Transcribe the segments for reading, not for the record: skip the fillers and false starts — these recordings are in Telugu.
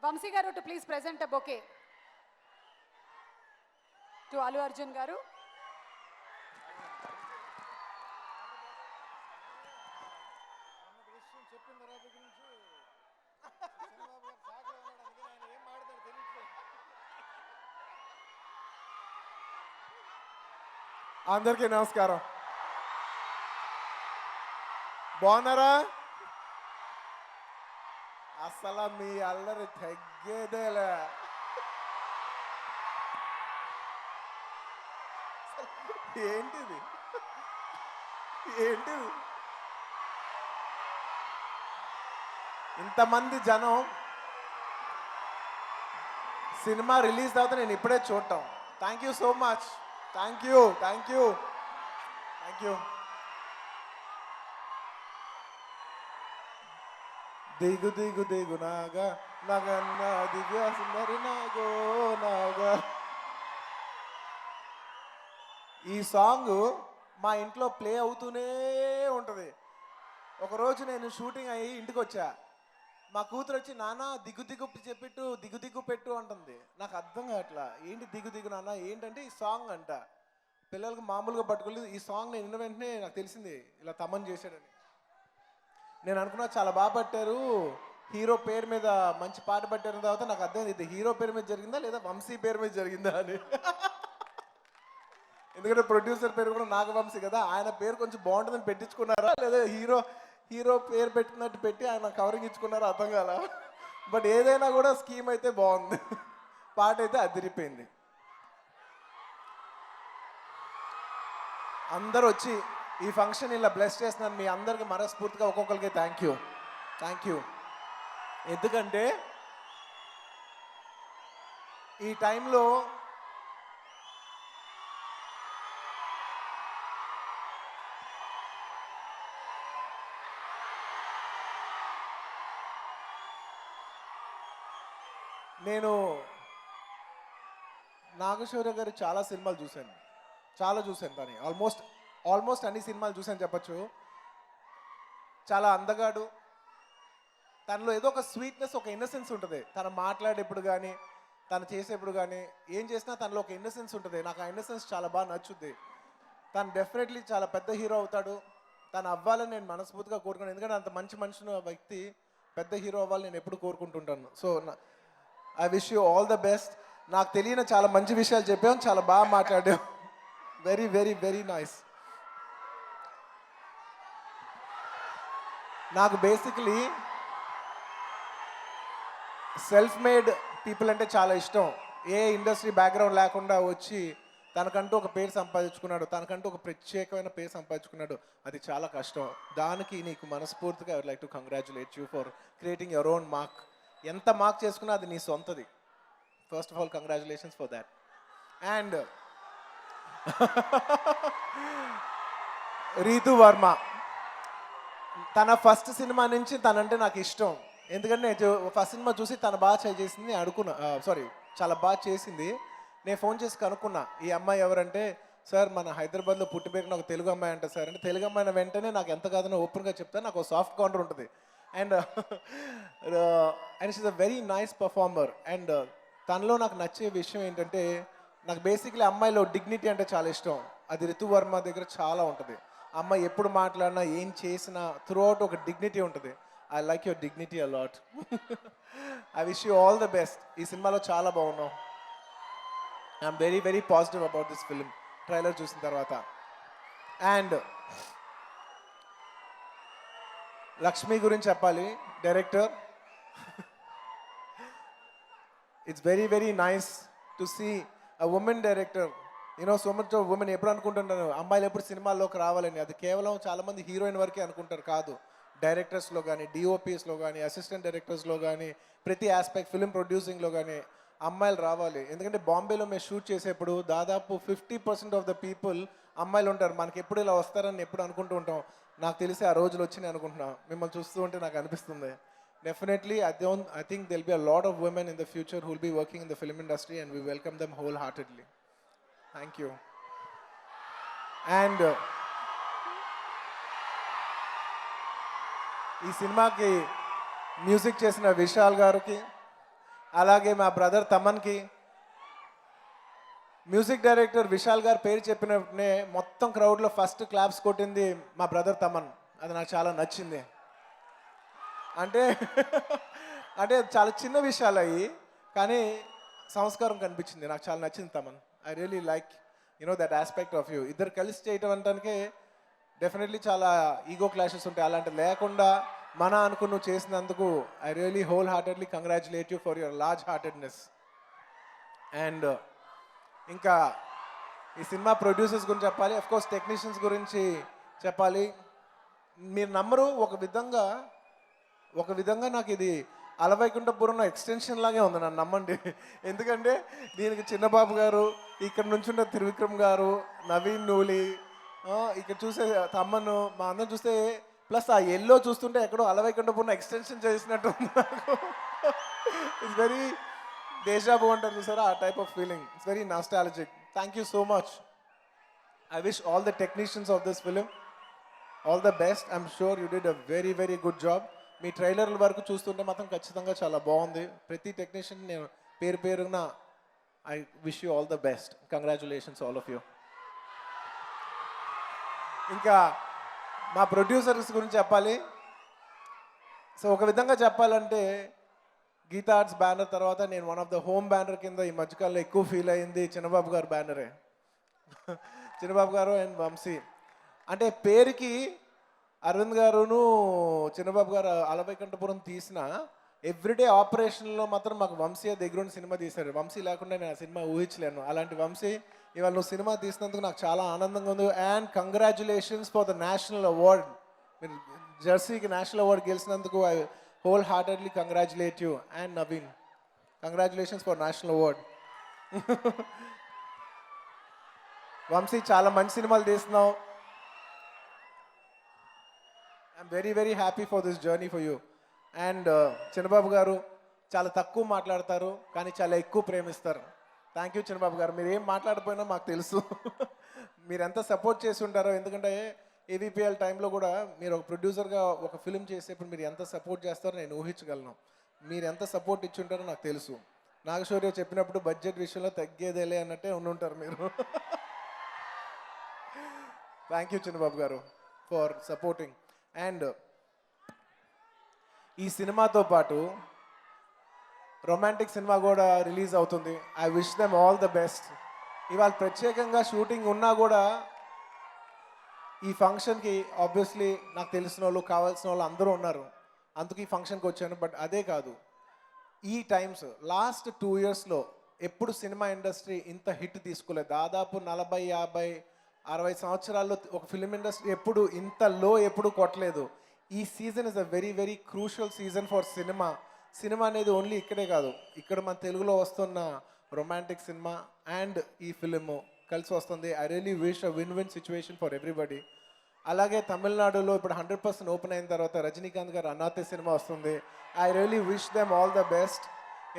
Vamsi garu to please present a bouquet to Allu Arjun garu. అందరికీ నమస్కారం. బాగున్నారా? అసలు మీ అల్లరి తగ్గేదేలే. ఏంటిది ఏంటిది ఇంతమంది జనం సినిమా రిలీజ్ తర్వాత నేను ఇప్పుడే చూడటం. Thank you so much. Thank you thank you thank you. దిగు దిగు దిగు నాగా నగన్న దివ్య సుందరి నాగో నాగా. ఈ సాంగ్ మా ఇంట్లో ప్లే అవుతూనే ఉంటుంది. ఒకరోజు నేను షూటింగ్ అయ్యి ఇంటికి వచ్చా. మా కూతురు వచ్చి నాన్న దిగు దిగు చెప్పిట్టు దిగు దిగు పెట్టు అంటుంది. నాకు అర్థం కావట్లా ఏంటి దిగు దిగు నాన్న ఏంటంటే ఈ సాంగ్ అంట. పిల్లలకు మామూలుగా పట్టుకోలేదు. ఈ సాంగ్ నేను విన్న వెంటనే నాకు తెలిసింది ఇలా తమన్ చేశాడని. నేను అనుకున్నా చాలా బాగా పట్టారు, హీరో పేరు మీద మంచి పాట పట్టారు. తర్వాత నాకు అర్థమైంది ఇది హీరో పేరు మీద జరిగిందా లేదా వంశీ పేరు మీద జరిగిందా అని. ఎందుకంటే ప్రొడ్యూసర్ పేరు కూడా నాగవంశీ కదా, ఆయన పేరు కొంచెం బాగుంటుందని పెట్టించుకున్నారా లేదా హీరో పేరు పెట్టినట్టు పెట్టి ఆయన కవరింగ్ ఇచ్చుకున్నారా అర్థం కాల. బట్ ఏదైనా కూడా స్కీమ్ అయితే బాగుంది, పాట అయితే అదిరిపోయింది. అందరూ వచ్చి ఈ ఫంక్షన్ ఇలా బ్లెస్ చేస్తున్నాను. మీ అందరికి మనస్ఫూర్తిగా ఒక్కొక్కరికి థ్యాంక్ యూ. ఎందుకంటే ఈ టైంలో నేను నాగశౌర్య గారి చాలా సినిమాలు చూశాను తని ఆల్మోస్ట్ అన్ని సినిమాలు చూశాను చెప్పచ్చు. చాలా అందగాడు. తనలో ఏదో ఒక స్వీట్నెస్, ఒక ఇన్నసెన్స్ ఉంటుంది. తను మాట్లాడేప్పుడు కానీ తను చేసేప్పుడు కానీ ఏం చేసినా తనలో ఒక ఇన్నసెన్స్ ఉంటుంది. నాకు ఆ ఇన్నసెన్స్ చాలా బాగా నచ్చుద్ది. తను డెఫినెట్లీ చాలా పెద్ద హీరో అవుతాడు. తను అవ్వాలని నేను మనస్ఫూర్తిగా కోరుకున్నాను. ఎందుకంటే అంత మంచి మనుషులు వ్యక్తి పెద్ద హీరో అవ్వాలని నేను ఎప్పుడు కోరుకుంటుంటాను. So I wish you all the best. నాకు తెలియని చాలా మంచి విషయాలు చెప్పాం, చాలా బాగా మాట్లాడాం. Very very very nice. నాకు బేసికలీ సెల్ఫ్ మేడ్ పీపుల్ అంటే చాలా ఇష్టం. ఏ ఇండస్ట్రీ బ్యాక్గ్రౌండ్ లేకుండా వచ్చి తనకంటూ ఒక పేరు సంపాదించుకున్నాడు, తనకంటూ ఒక ప్రత్యేకమైన పేరు సంపాదించుకున్నాడు. అది చాలా కష్టం. దానికి నీకు మనస్ఫూర్తిగా I would like to congratulate you for creating your own mark. ఎంత మార్క్ చేసుకున్నా అది నీ సొంతది. First of all congratulations for that. And Ritu Varma, తన ఫస్ట్ సినిమా నుంచి తనంటే నాకు ఇష్టం. ఎందుకంటే నేను ఫస్ట్ సినిమా చూసి తను బాగా చేసింది అనుకున్నా. చాలా బాగా చేసింది. నేను ఫోన్ చేసి కనుక్కున్నా ఈ అమ్మాయి ఎవరంటే, సార్ మన హైదరాబాద్లో పుట్టి పెరిగిన ఒక తెలుగు అమ్మాయి అంట సార్ అంటే. తెలుగు అమ్మాయిన వెంటనే నాకు ఎంత కాదనో ఓపెన్గా చెప్తాను. నాకు సాఫ్ట్ కార్నర్ ఉంటుంది. And she's a very nice performer. And తనలో నాకు నచ్చే విషయం ఏంటంటే, నాకు బేసిక్లీ అమ్మాయిలో డిగ్నిటీ అంటే చాలా ఇష్టం. అది రితు వర్మ దగ్గర చాలా ఉంటుంది. అమ్మాయి ఎప్పుడు మాట్లాడినా ఏం చేసినా త్రూ అవుట్ ఒక డిగ్నిటీ ఉంటుంది. I like your dignity a lot. I wish you all the best. ఈ సినిమాలో చాలా బాగున్నావు. I'm very very positive about this film trailer చూసిన తర్వాత. అండ్ లక్ష్మి గురించి చెప్పాలి, director. It's very very nice to see a woman director. So much of women. ఎప్పుడు అనుకుంటున్నాను అమ్మాయిలు ఎప్పుడు సినిమాల్లోకి రావాలని. అది కేవలం చాలామంది హీరోయిన్ వరకే అనుకుంటారు. కాదు, డైరెక్టర్స్లో కానీ, డిఓపిస్లో కానీ, అసిస్టెంట్ డైరెక్టర్స్లో కానీ, ప్రతి ఆస్పెక్ట్ ఫిలిం ప్రొడ్యూసింగ్లో కానీ అమ్మాయిలు రావాలి. ఎందుకంటే బాంబేలో మేము షూట్ చేసేప్పుడు దాదాపు 50% ఆఫ్ ద పీపుల్ అమ్మాయిలు ఉంటారు. మనకి ఎప్పుడు ఇలా వస్తారని ఎప్పుడు అనుకుంటూ ఉంటాం. నాకు తెలిసి ఆ రోజులు వచ్చినాయి అనుకుంటున్నా. మిమ్మల్ని చూస్తూ ఉంటే నాకు అనిపిస్తుంది. Definitely, I think there'll be a lot of women in the future who will be working in the film industry, and we welcome them wholeheartedly. Thank you. And ఈ సినిమాకి మ్యూజిక్ చేసిన విశాల్ గారికి, అలాగే మా బ్రదర్ తమన్కి, మ్యూజిక్ డైరెక్టర్ విశాల్ గారు పేరు చెప్పినప్పుడే మొత్తం క్రౌడ్లో ఫస్ట్ క్లాప్స్ కొట్టింది మా బ్రదర్ తమన్. అది నాకు చాలా నచ్చింది. అంటే అంటే చాలా చిన్న విషయాలు అయ్యి, కానీ సంస్కారం కనిపించింది. నాకు చాలా నచ్చింది Thaman. I really like that aspect of you. ఇద్దరు కలిసి చేయటం అంటానికి డెఫినెట్లీ చాలా ఈగో క్లాషెస్ ఉంటాయి. అలాంటి లేకుండా మన అనుకుని నువ్వు చేసినందుకు I really whole heartedly congratulate you for your large heartedness. And ఇంకా ఈ సినిమా ప్రొడ్యూసర్స్ గురించి చెప్పాలి, కోర్స్ టెక్నీషియన్స్ గురించి చెప్పాలి. మీరు నమ్మరు, ఒక విధంగా నాకు ఇది అలవైకుంఠపురం ఎక్స్టెన్షన్ లాగే ఉంది, నన్ను నమ్మండి. ఎందుకంటే దీనికి చిన్నబాబు గారు, ఇక్కడ నుంచున్న త్రివిక్రమ్ గారు, నవీన్ నూలి, ఇక్కడ చూసే తమ్మను, మా అందరం చూస్తే ప్లస్ ఆ ఎల్లో చూస్తుంటే ఎక్కడో అలవైకుంఠపురం ఎక్స్టెన్షన్ చేసినట్టు ఉంది నాకు. ఇట్స్ వెరీ దేశాబు అంటారు చూసారా, ఆ type of feeling. It's very nostalgic. Thank you so much. I wish all the technicians of this film all the best. I'm sure you did a very very good job. మీ ట్రైలర్ల వరకు చూస్తుంటే మాత్రం ఖచ్చితంగా చాలా బాగుంది. ప్రతి టెక్నీషియన్ నేను పేరున I wish you all the best. Congratulations all of you. ఇంకా మా ప్రొడ్యూసర్స్ గురించి చెప్పాలి. సో ఒక విధంగా చెప్పాలంటే గీతా ఆర్ట్స్ బ్యానర్ తర్వాత నేను one of the home banner కింద ఈ మధ్యకాలంలో ఎక్కువ ఫీల్ అయింది చిన్నబాబు గారు బ్యానరే. చిన్నబాబు గారు అండ్ వంశీ. అంటే పేరుకి అరవింద్ గారును చిన్నబాబు గారు అలవైకుంఠపురం తీసిన ఎవ్రీడే ఆపరేషన్లో మాత్రం మాకు వంశీ దగ్గరుండి సినిమా తీశారు. వంశీ లేకుండా నేను ఆ సినిమా ఊహించలేను. అలాంటి వంశీ ఇవాళ నువ్వు సినిమా తీసినందుకు నాకు చాలా ఆనందంగా ఉంది. And congratulations for the national award. మీరు జెర్సీకి నేషనల్ అవార్డ్ గెలిచినందుకు I wholeheartedly congratulate you. And Naveen, congratulations for national award. Vamsi చాలా మంచి సినిమాలు తీస్తున్నావు. I'm very very happy for this journey for you. And Chinnababu గారు చాలా తక్కువ మాట్లాడతారు కానీ చాలా ఎక్కువ ప్రేమిస్తారు. థ్యాంక్ యూ చిన్నబాబు గారు. మీరు ఏం మాట్లాడిపోయినా మాకు తెలుసు. మీరు ఎంత సపోర్ట్ చేసి ఉంటారో. ఎందుకంటే ఏవిపిఎల్ టైంలో కూడా మీరు ఒక ప్రొడ్యూసర్గా ఒక ఫిలిం చేసేప్పుడు మీరు ఎంత సపోర్ట్ చేస్తారో నేను ఊహించగలను. మీరు ఎంత సపోర్ట్ ఇచ్చి ఉంటారో నాకు తెలుసు. నాగశౌర్య చెప్పినప్పుడు బడ్జెట్ విషయంలో తగ్గేదేలే అన్నట్టే ఉండుంటారు మీరు. థ్యాంక్ యూ చిన్నబాబు గారు ఫర్ సపోర్టింగ్. అండ్ ఈ సినిమాతో పాటు రొమాంటిక్ సినిమా కూడా రిలీజ్ అవుతుంది. I wish them all the best. ఇవాళ ప్రత్యేకంగా షూటింగ్ ఉన్నా కూడా ఈ ఫంక్షన్కి ఆబ్వియస్లీ నాకు తెలిసిన వాళ్ళు కావాల్సిన వాళ్ళు అందరూ ఉన్నారు, అందుకు ఈ ఫంక్షన్కి వచ్చాను. బట్ అదే కాదు, ఈ టైమ్స్ లాస్ట్ 2 yearsలో ఎప్పుడు సినిమా ఇండస్ట్రీ ఇంత హిట్ తీసుకోలేదు. దాదాపు 40, 50, 60 సంవత్సరాల్లో ఒక ఫిలిం ఇండస్ట్రీ ఎప్పుడు ఇంత లో ఎప్పుడు కొట్టలేదు. ఈ season is a very very crucial season for cinema. Cinema అనేది ఓన్లీ ఇక్కడే కాదు, ఇక్కడ మన తెలుగులో వస్తున్న రొమాంటిక్ సినిమా అండ్ ఈ ఫిలిము కలిసి వస్తుంది. I really wish a win win situation for everybody. అలాగే తమిళనాడులో ఇప్పుడు 100% ఓపెన్ అయిన తర్వాత రజనీకాంత్ గారు అన్నాతే సినిమా వస్తుంది. I really wish them all the best.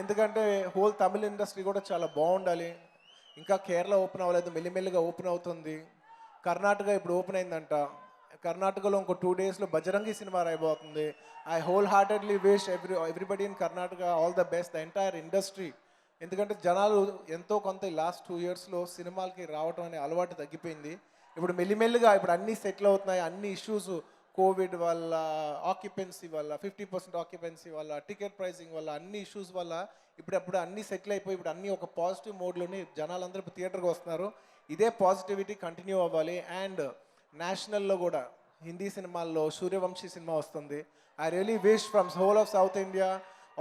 ఎందుకంటే హోల్ తమిళ ఇండస్ట్రీ కూడా చాలా బాగుండాలి. ఇంకా కేరళ ఓపెన్ అవ్వలేదు, మెల్లిమెల్లిగా ఓపెన్ అవుతుంది. కర్ణాటక ఇప్పుడు ఓపెన్ అయిందంట. కర్ణాటకలో ఇంకో 2 daysలో బజరంగి సినిమా రాయబోతుంది. I wholeheartedly wish everybody in Karnataka all the best, the entire industry. ఎందుకంటే జనాలు ఎంతో కొంత ఈ లాస్ట్ 2 yearsలో సినిమాలకి రావటం అనే అలవాటు తగ్గిపోయింది. ఇప్పుడు మెల్లిమెల్లిగా ఇప్పుడు అన్నీ సెటిల్ అవుతున్నాయి. అన్ని ఇష్యూస్, కోవిడ్ వల్ల, ఆక్యుపెన్సీ వల్ల, 50% ఆక్యుపెన్సీ వల్ల, టికెట్ ప్రైసింగ్ వల్ల, అన్ని ఇష్యూస్ వల్ల ఇప్పుడు అన్నీ సెటిల్ అయిపోయి ఇప్పుడు అన్నీ ఒక పాజిటివ్ మోడ్లోనే జనాలందరూ ఇప్పుడు థియేటర్కి వస్తున్నారు. ఇదే పాజిటివిటీ కంటిన్యూ అవ్వాలి. అండ్ నేషనల్లో కూడా హిందీ సినిమాల్లో సూర్యవంశీ సినిమా వస్తుంది. I really wish from whole of south India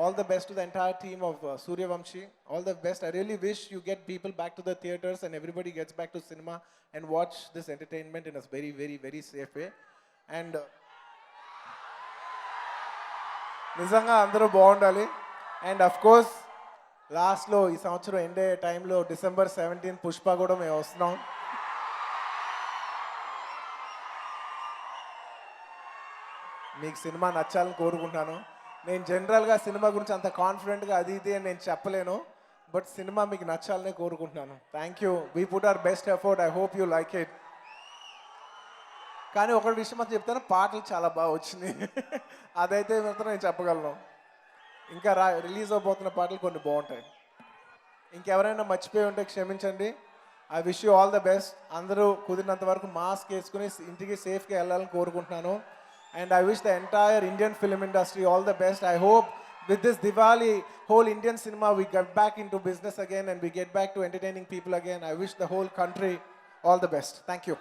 all the best to the entire team of Suryavamshi. All the best. I really wish you get people back to the theaters and everybody gets back to cinema and watch this entertainment in a very, very, very safe way. And నిజంగా అందరూ బాగుండాలి. అండ్ అఫ్ కోర్స్ లాస్ట్లో ఈ సంవత్సరం ఎండ్ అయ్యే టైంలో December 17 పుష్ప కూడా మేము వస్తున్నాం. మీకు సినిమా నచ్చాలని కోరుకుంటున్నాను. నేను జనరల్గా సినిమా గురించి అంత కాన్ఫిడెంట్గా అది ఇది అని నేను చెప్పలేను, బట్ సినిమా మీకు నచ్చాలనే కోరుకుంటున్నాను. Thank you. We put our best effort. I hope you like it. కానీ ఒక విషయం మాత్రం చెప్తాను, పాటలు చాలా బాగా వచ్చినాయి. అదైతే మాత్రం నేను చెప్పగలను. ఇంకా రిలీజ్ అవబోతున్న పాటలు కొన్ని బాగుంటాయి. ఇంకెవరైనా మర్చిపోయి ఉంటే క్షమించండి. I wish you all the best. అందరూ కుదిరినంత వరకు మాస్క్ వేసుకుని ఇంటికి సేఫ్గా వెళ్ళాలని కోరుకుంటున్నాను. And I wish the entire Indian film industry all the best. I hope with this Diwali, whole Indian cinema, we get back into business again and we get back to entertaining people again. I wish the whole country all the best. Thank you.